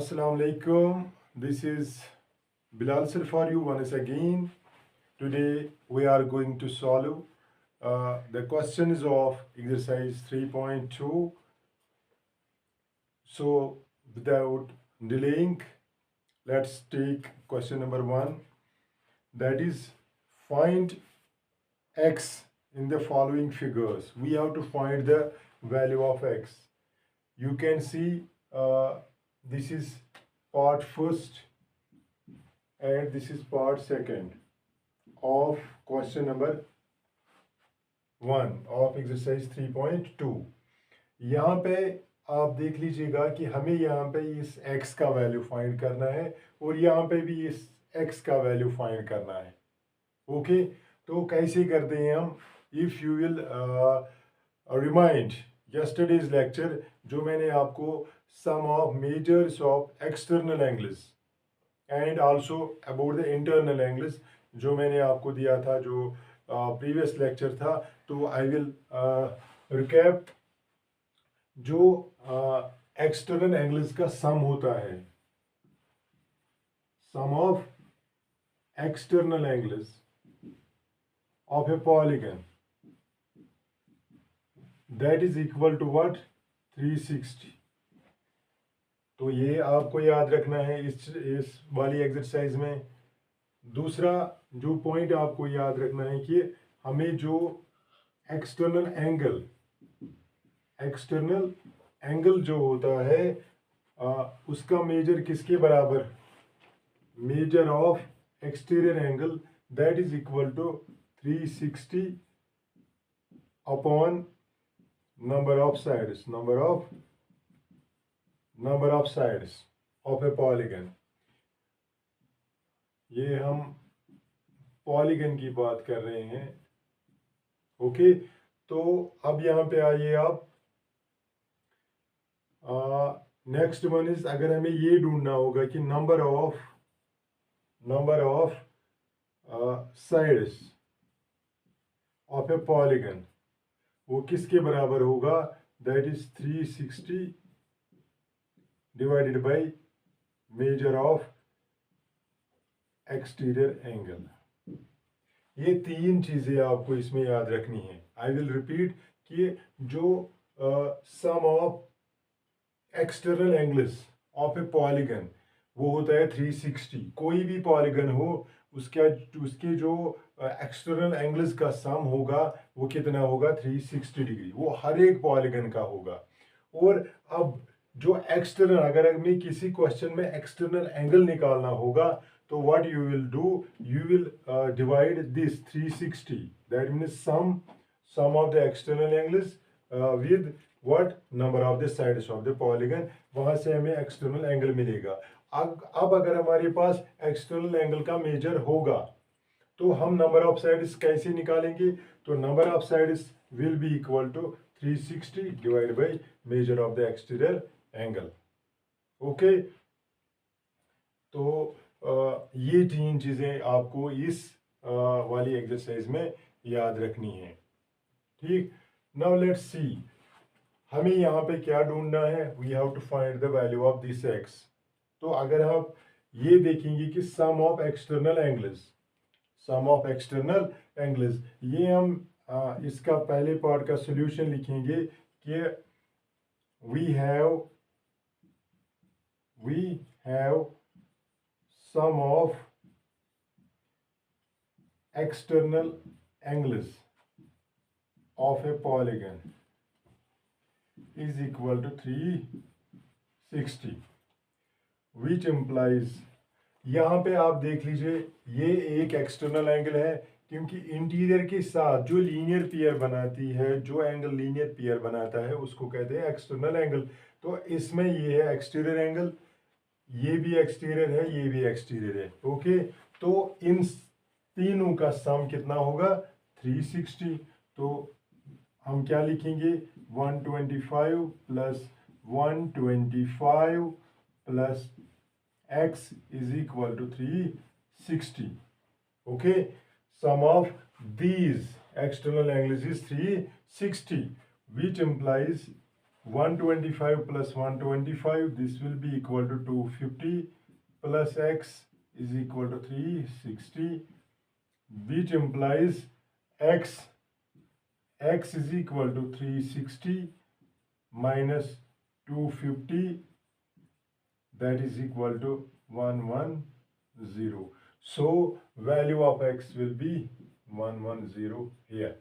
Assalamu alaikum. This is Bilal sir for you once again. Today we are going to solve the questions of exercise 3.2. So without delaying, let's take question number 1. That is, find x in the following figures. We have to find the value of x. You can see this is part first and this is part second of question number 1 of exercise 3.2. यहाँ पे आप देख लीजिएगा कि हमें यहाँ पे इस x का वैल्यू फाइंड करना है और यहाँ पे भी इस x का वैल्यू फाइंड करना है. ओके, तो कैसे करते हैं हम? If you will remind yesterday's lecture, जो मैंने आपको some of measures of external angles and also about the internal angles जो मैंने आपको दिया था, जो प्रीवियस लेक्चर था, तो आई विल रिकैप. जो एक्सटर्नल एंगल्स का सम होता है, sum of external angles of a polygon, that is equal to what? 360. तो ये आपको याद रखना है इस वाली एक्सरसाइज में. दूसरा जो पॉइंट आपको याद रखना है कि हमें जो एक्सटर्नल एंगल जो होता है उसका मेजर किसके बराबर? Measure of exterior angle, that is equal to 360 upon number of sides of a polygon. ये हम पॉलीगन की बात कर रहे हैं. ओके, तो अब यहाँ पे आइए आप. नेक्स्ट वन इज, अगर हमें ये ढूंढना होगा कि number of sides of a polygon वो किसके बराबर होगा? That is 360 divided bye measure of exterior angle. ये तीन चीज़ें आपको इसमें याद रखनी है. आई विल रिपीट कि जो sum of external angles of a polygon वो होता है 360. कोई भी पॉलीगन हो उसके जो एक्सटर्नल एंगल्स का सम होगा वो कितना होगा? 360 डिग्री. वो हर एक पॉलीगन का होगा. और अब जो एक्सटर्नल, अगर हमें किसी क्वेश्चन में एक्सटर्नल एंगल निकालना होगा तो what you will do? You will divide this 360, that means sum of the external angles with what? Number of the sides of the polygon. वहां से हमें एक्सटर्नल एंगल मिलेगा. अब अगर हमारे पास एक्सटर्नल एंगल का मेजर होगा तो हम नंबर ऑफ साइड्स कैसे निकालेंगे? तो number of sides will be equal to 360 divide by measure of the exterior angle. Okay, तो ये तीन चीज़ें आपको इस वाली एक्सरसाइज में याद रखनी है. ठीक, नाउ लेट्स सी. हमें यहाँ पे क्या ढूंढना है? We have to find the value of this x. तो अगर आप ये देखेंगे कि सम ऑफ एक्सटर्नल एंगल्स, ये हम इसका पहले पार्ट का सॉल्यूशन लिखेंगे कि we have sum of external angles of a polygon is equal to 360, which implies, यहाँ पे आप देख लीजिए ये एक एक्सटर्नल एंगल है, क्योंकि इंटीरियर के साथ जो लीनियर पेयर बनाती है, जो एंगल लीनियर पेयर बनाता है उसको कहते हैं एक्सटर्नल एंगल. तो इसमें ये है एक्सटीरियर एंगल, ये भी एक्सटीरियर है, ये भी एक्सटीरियर है. ओके, तो इन तीनों का सम कितना होगा? 360. तो हम क्या लिखेंगे? 125 plus 125 plus x is equal to 360. Okay, sum of these external angles is 360, which implies 125 plus 125, this will be equal to 250 plus x is equal to 360, which implies x is equal to 360 minus 250, that is equal to 110. So value of x will be 110 here.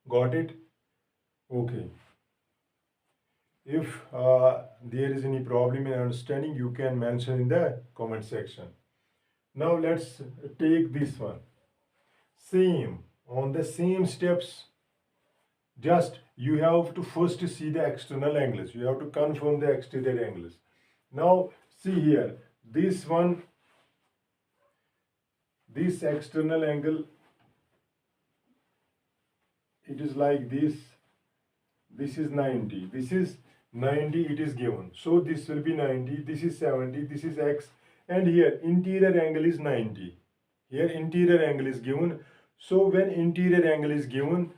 Got it? Okay. If there is any problem in understanding, you can mention in the comment section. Now let's take this one. Same, on the same steps, just you have to first see the external angles. You have to confirm the exterior angles. Now see here, this one, this external angle, it is like this. This is 90. This is 90, it is given. So this will be 90, this is 70, this is x, and here interior angle is 90. Here interior angle is given. So when interior angle is given,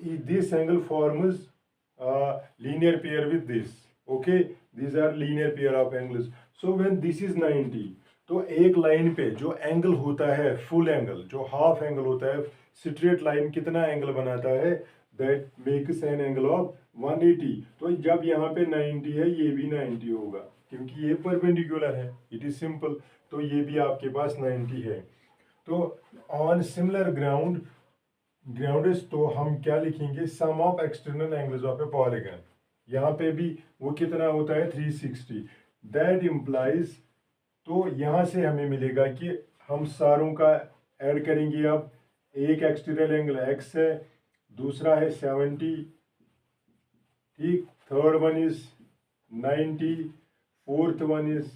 this angle forms linear pair with this. Okay, these are linear pair of angles. So when this is 90, तो एक line पे जो angle होता है full angle, जो half angle होता है, straight line कितना एंगल बनाता है, that makes an angle of 180. तो जब यहाँ पे 90 है, ये भी 90 होगा क्योंकि ये परपेंडिकुलर है. It is simple. तो ये भी आपके पास 90 है. तो ऑन सिमिलर ग्राउंड तो हम क्या लिखेंगे, sum of external angles of a polygon. यहाँ पे भी वो कितना होता है 360. दैट इम्प्लाइज, तो यहाँ से हमें मिलेगा कि हम सारों का ऐड करेंगे. अब एक एक्सटीरियर एंगल x है, दूसरा है 70, ठीक, third one is 90, fourth one is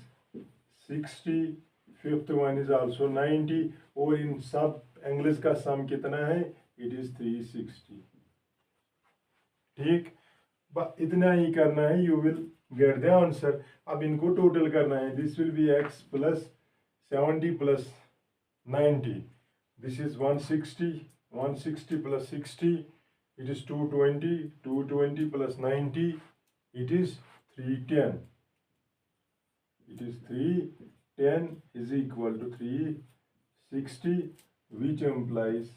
60, fifth one is also 90, और इन सब एंगल्स का सम कितना है, इट इज 360. ठीक, बस इतना ही करना है, you will get the answer. अब इनको टोटल करना है. This will be x plus 70 plus 90, this is 160, 160 plus 60, it is 220, 220 plus 90, it is 310. It is 310 is equal to 360, which implies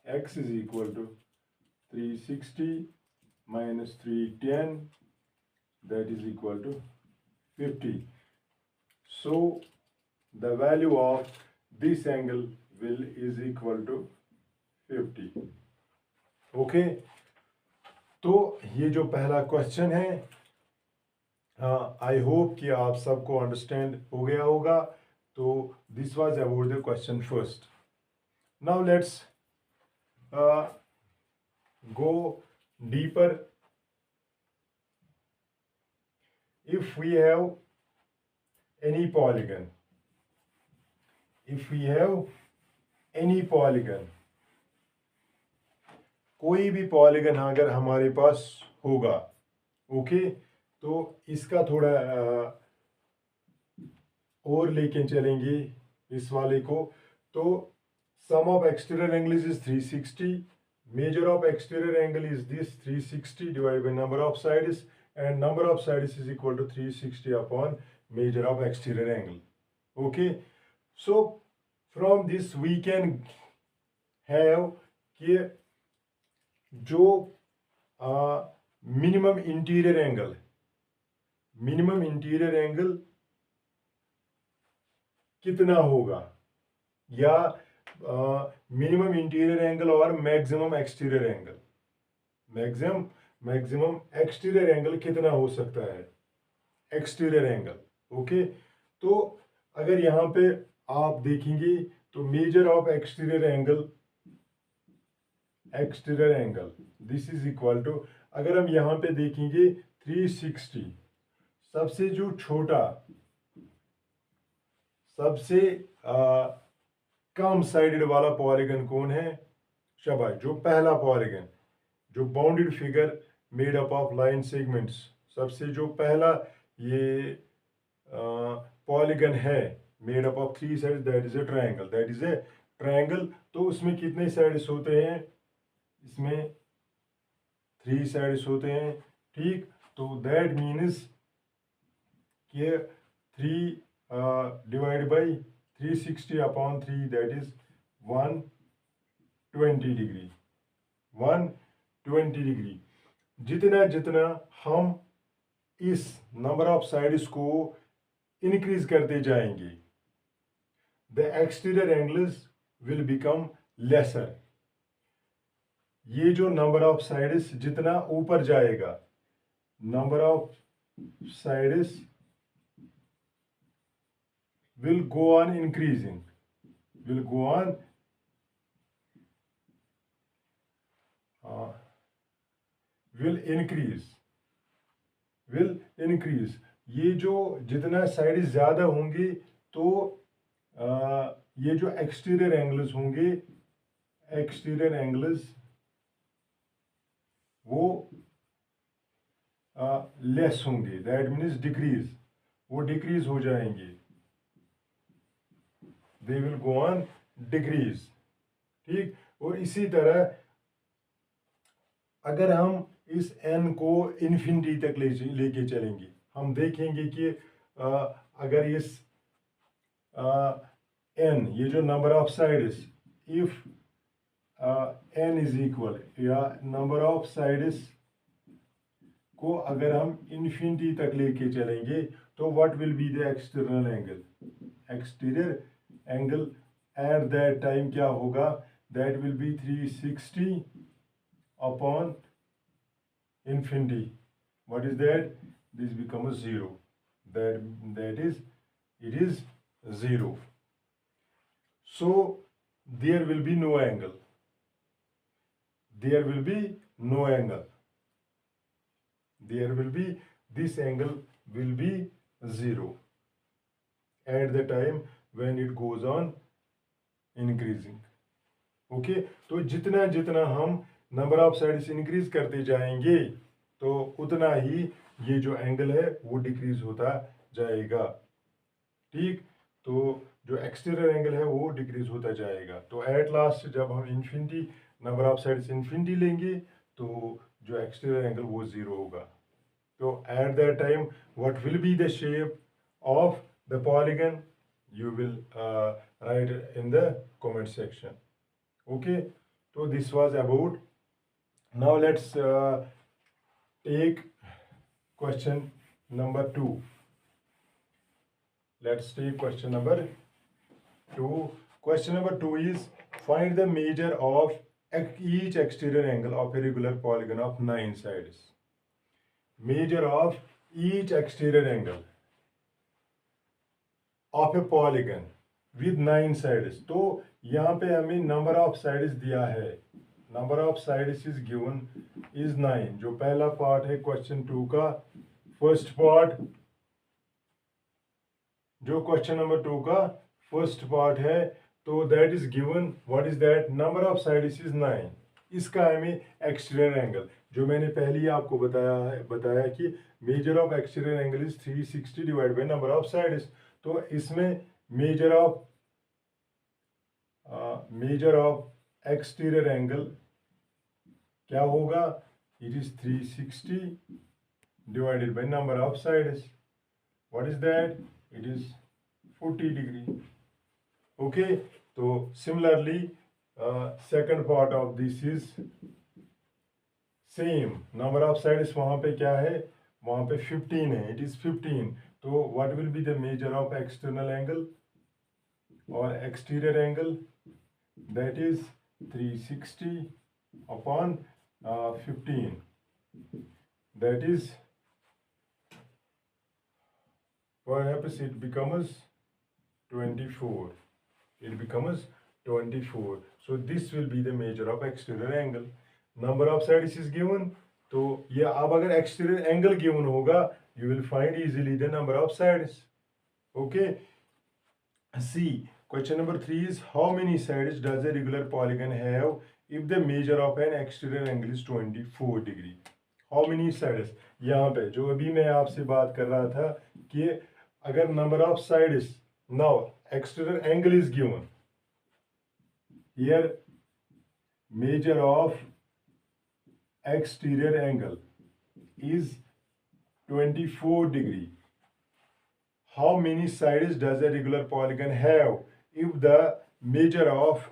x is equal to 360 minus 310, that is equal to 50. So the value of this angle is equal to 50. Okay. तो ये जो पहला question है, I hope कि आप सबको understand हो गया होगा. तो this was about the question first. Now let's go deeper. if we have any polygon, कोई भी पॉलीगन अगर हमारे पास होगा, ओके, तो इसका थोड़ा और लेके चलेंगे इस वाले को. तो sum of exterior angle is 360, measure of exterior angle is this 360 divide by number of sides, and number of sides is equal to 360 upon measure of exterior angle. Okay, so from this we can have कि जो minimum interior angle कितना होगा, या minimum interior angle और maximum exterior angle, maximum exterior angle कितना हो सकता है, एक्सटीरियर एंगल. ओके, तो अगर यहाँ पे आप देखेंगे तो measure of exterior angle this is equal to, अगर हम यहाँ पे देखेंगे 360, सबसे जो छोटा, सबसे कम साइडेड वाला पॉलीगन कौन है, शाबाश, जो पहला पॉलीगन, जो bounded figure made up of line segments, सबसे जो पहला ये पॉलीगन है made up of 3 sides, that is a triangle. तो उसमें कितने साइड्स होते हैं, इसमें 3 साइड्स होते हैं, ठीक। तो दैट मीन्स कि 3 divide by 360 upon 3 that is 120 degree, 120 degree. जितना जितना हम इस नंबर ऑफ साइड्स को इंक्रीज करते जाएंगे, the exterior angles will become lesser. ये जो नंबर ऑफ साइड्स जितना ऊपर जाएगा, number of sides will go on increasing, will go on will increase, will increase। ये जो जितना साइड ज़्यादा होंगे तो ये जो एक्सटीरियर एंगल्स होंगे, एक्सटीरियर एंगल्स वो लेस होंगे, दैट मीन्स डिक्रीज, वो डिक्रीज हो जाएंगे, they will go on decrease, ठीक। और इसी तरह अगर हम इस n को इन्फिनिटी तक लेके चलेंगे, हम देखेंगे कि अगर इस n, ये जो number of sides, if n is equal, या नंबर ऑफ साइड्स को अगर हम इन्फिनिटी तक लेके चलेंगे तो what will be the external angle, exterior angle eight that time क्या होगा, that will be 360 upon infinity. What is that? This becomes 0. That is, it is 0. So there will be no angle. There will be no angle. There will be, this angle will be 0 at the time when it goes on increasing. Okay? तो जितना जितना हम number of sides increase करते जाएंगे तो उतना ही ये जो एंगल है वो डिक्रीज होता जाएगा, ठीक। तो जो एक्सटीरियर एंगल है वो डिक्रीज होता जाएगा। तो एट लास्ट जब हम infinity, number of sides infinity लेंगे तो जो एक्सटीरियर एंगल वो 0 होगा। तो at that time what will be the shape of the polygon, you will write in the comment section. Okay, तो this was about. Now let's take question number 2. Let's take question number 2. Question number 2 is find the measure of each exterior angle of a regular polygon of 9 sides. Measure of each exterior angle of a polygon with 9 sides. तो यहाँ पे हमें number of sides दिया है, number of sides is given is 9। जो पहला part है question 2 का फर्स्ट पार्ट, जो क्वेश्चन नंबर 2 का फर्स्ट पार्ट है, तो that is given, what is that, number of sides is 9। इसका हमें एक्सटीरियर एंगल, जो मैंने पहले ही आपको बताया कि measure of exterior angle is 360 divide by number of sides. तो इसमें मेजर ऑफ एक्सटीरियर एंगल क्या होगा, it is 360 divided by number of sides, what is that, it is 40 degree. Okay, तो similarly second part of this is same, number of sides वहां पे क्या है, वहां पे 15 है, इट इज 15। तो what will be the measure of external angle और exterior angle, that is 360 upon 15, that is perhaps it becomes 24, it becomes 24। so this will be the measure of exterior angle। number of sides is given, तो ये अब अगर exterior angle given होगा you will find easily the number of sides। okay, see question number 3 is how many sides does a regular polygon have if the measure of an exterior angle is 24 degree। how many sides, यहाँ पे जो अभी मैं आपसे बात कर रहा था कि अगर number of sides, now exterior angle is given, here measure of exterior angle is 24 degree. How many sides does a regular polygon have if the measure of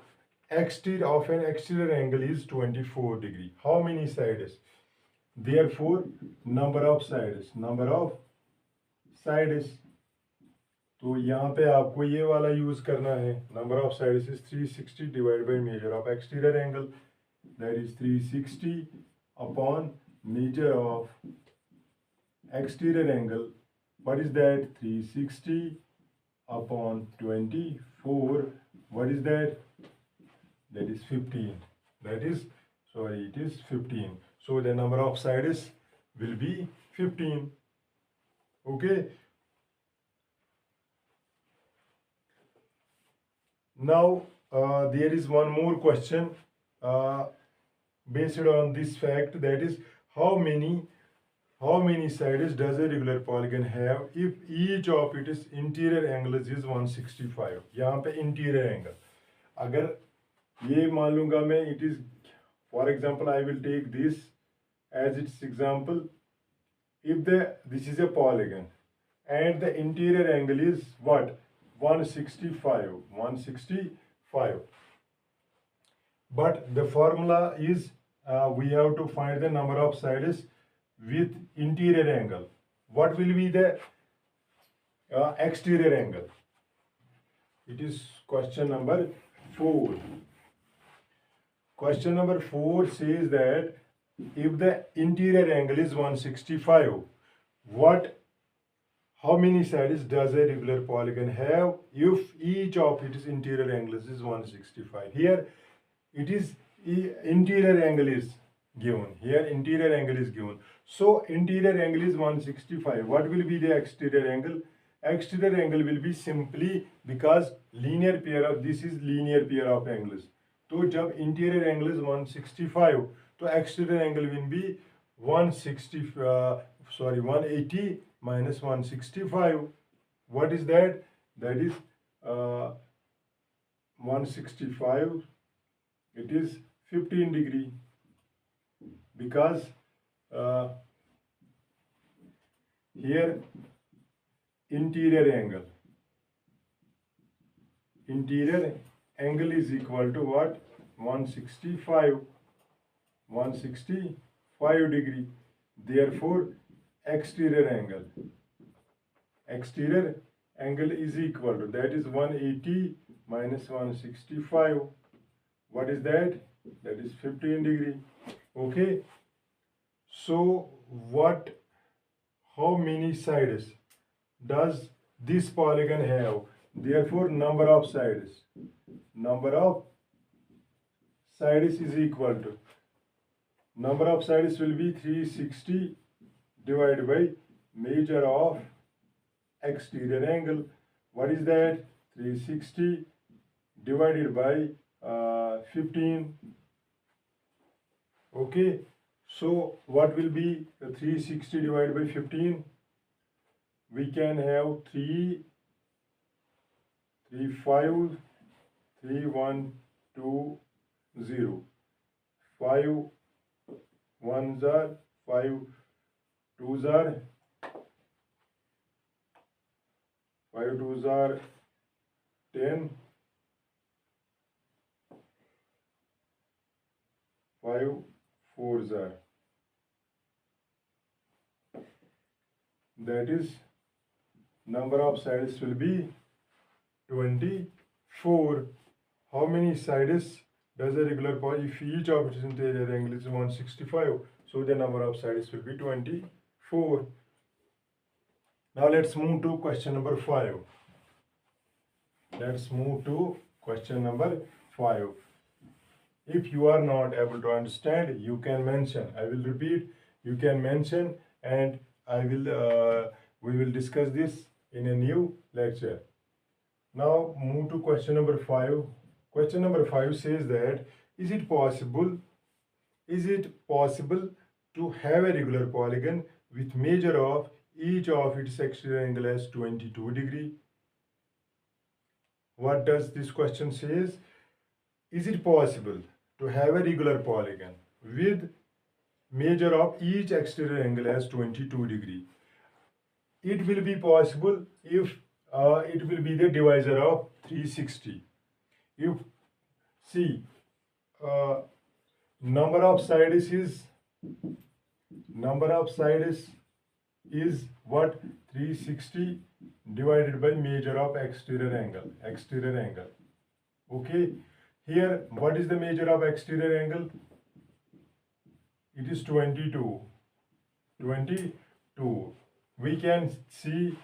an exterior angle is 24 degree? How many sides? Therefore, number of sides. तो यहाँ पे आपको ये वाला use करना है. Number of sides is 360 divide by measure of exterior angle, that is 360 upon measure of exterior angle. What is that? 360 upon 24. What is that? That is 15. That is, sorry, it is 15. So the number of sides will be 15. Okay. Now there is one more question based on this fact, that is how many sides does a regular polygon have if each of its interior angles is 165. यहाँ पे interior angle, अगर ये मान लूँगा मैं, it is, for example, I will take this as its example. If this is a polygon and the interior angle is what? 165. But the formula is we have to find the number of sides with interior angle. What will be the exterior angle? It is question number 4. Question number 4 says that if the interior angle is 165, how many sides does a regular polygon have if each of its interior angles is 165? Here it is interior angle is given. Here interior angle is given. So interior angle is 165. What will be the exterior angle? Exterior angle will be simply, because linear pair of this is linear pair of angles. तो जब interior angle is 165, तो exterior angle will be 180 minus 165. What is that? That is 165. It is 15 degree, because here interior angle is equal to what? 165 degree. Therefore exterior angle is equal to, that is 180 minus 165. What is that? That is 15 degree. Okay. So how many sides does this polygon have? Therefore number of sides is equal to, number of sides will be 360 divided by measure of exterior angle. What is that? 360 divided by 15. Okay, so what will be 360 divided by 15? We can have 3, 5, 3, 1, 2, 0. 5 ones are 5, 2s are 10. 5 4s are, that is number of sides will be 24. How many sides does a regular polygon, if each of its interior angle is 165, so the number of sides will be 24. Now let's move to question number 5. Let's move to question number 5. If you are not able to understand, you can mention. I will repeat. You can mention, and we will discuss this in a new lecture. Now move to question number 5. Question number 5 says that is it possible to have a regular polygon with measure of each of its exterior angle as 22 degree? What does this question says? Is it possible to have a regular polygon with measure of each exterior angle as 22 degree. It will be possible if it will be the divisor of 360. If see uh, number of sides is what, 360 divided by measure of exterior angle. Okay, here what is the measure of exterior angle? It is 22. We can see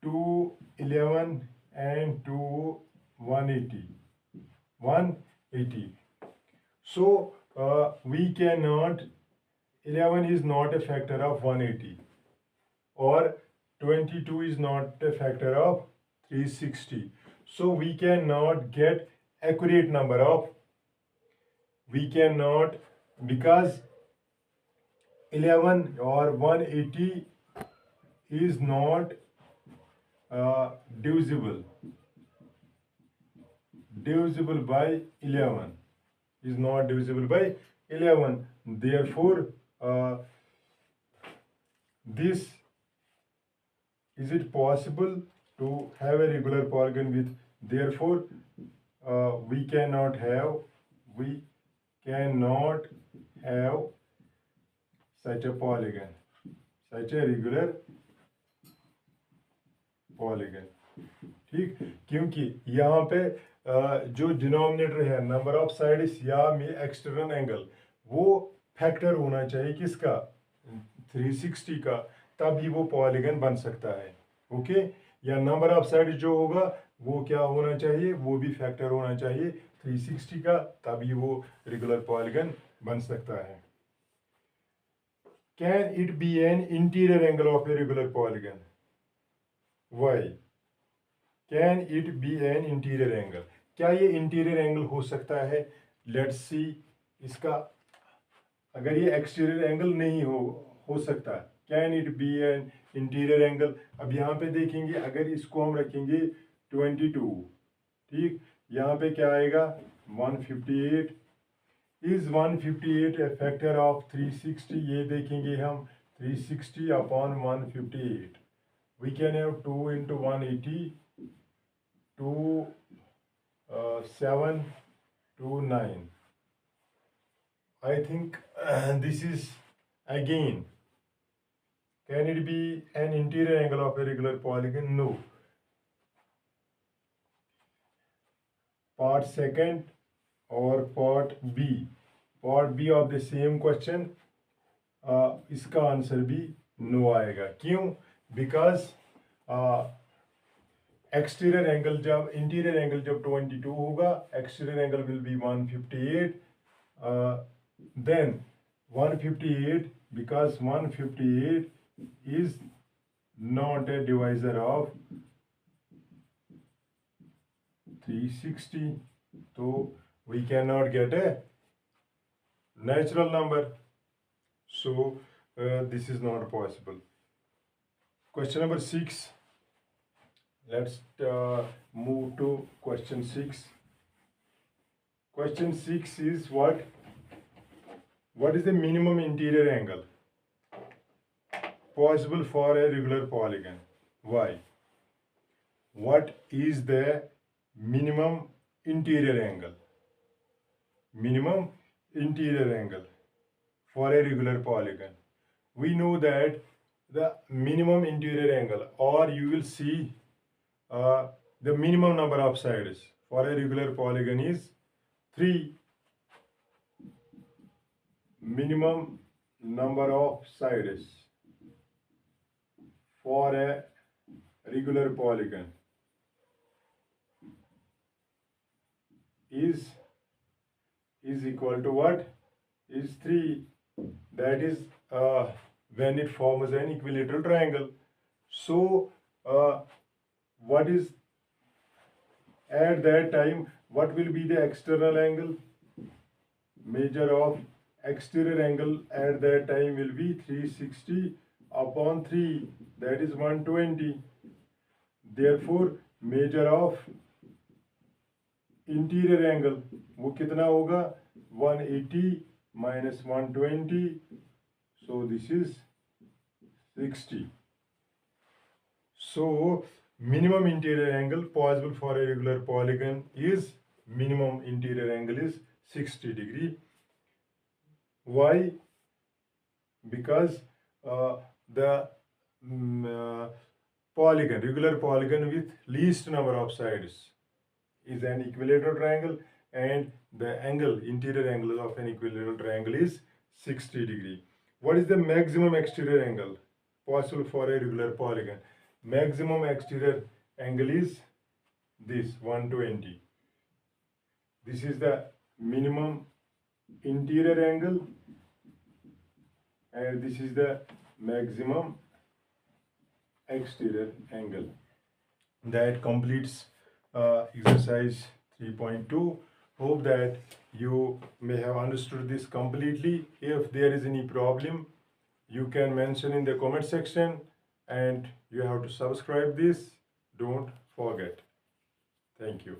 211 and 180. So we cannot, 11 is not a factor of 180, or 22 is not a factor of 360. So we cannot get accurate number of, we cannot, because 11 or 180 is not divisible by 11, is not divisible by 11. Therefore this, is it possible to have a regular polygon with, therefore we cannot have such a polygon, such a regular polygon. ठीक, क्योंकि यहाँ पे जो denominator है, number of sides या external angle, वो factor होना चाहिए किसका, 360 का, तभी वो पॉलीगन बन सकता है. ओके, या नंबर ऑफ साइड जो होगा वो क्या होना चाहिए, वो भी फैक्टर होना चाहिए 360 का, तभी वो रेगुलर पॉलीगन बन सकता है. Can it be an interior angle of a regular polygon? Why can it be an interior angle? क्या ये इंटीरियर एंगल हो सकता है? लेट्स सी इसका, अगर ये एक्सटीरियर एंगल नहीं हो सकता, can it be an interior angle? अब यहाँ पे देखेंगे, अगर इसको हम रखेंगे 22, ठीक, यहाँ पे क्या आएगा 158. Is 158 a factor of 360? ये देखेंगे हम, 360 upon 158. We can have 2 into 180, 2 7 to 9. I think this is again, can it be an interior angle of a regular polygon? No. Part second or part B? Part B of the same question, इसका answer भी no आएगा. क्यों? Because exterior angle जब, interior angle जब 22 होगा, exterior angle will be 158. Then 158, because 158 is not a divisor of 360, so we cannot get a natural number. So this is not possible. Question number 6. Let's move to question 6. Question 6 is what? What is the minimum interior angle possible for a regular polygon? Why? What is the minimum interior angle? Minimum interior angle for a regular polygon. We know that the minimum interior angle, or you will see the minimum number of sides for a regular polygon is 3. Minimum number of sides for a regular polygon is equal to what? Is 3. That is when it forms an equilateral triangle. So what is at that time, what will be the external angle? Measure of exterior angle at that time will be 360 upon 3, that is 120. Therefore measure of interior angle वो कितना होगा? 180 minus 120, so this is 60. So minimum interior angle possible for a regular polygon is minimum interior angle is 60 degree. Why? Because the polygon, regular polygon with least number of sides is an equilateral triangle, and the angle, interior angle of an equilateral triangle is 60 degree. What is the maximum exterior angle possible for a regular polygon? Maximum exterior angle is this 120. This is the minimum interior angle, and this is the maximum exterior angle. That completes exercise 3.2. Hope that you may have understood this completely. If there is any problem, you can mention in the comment section, and you have to subscribe this. Don't forget. Thank you.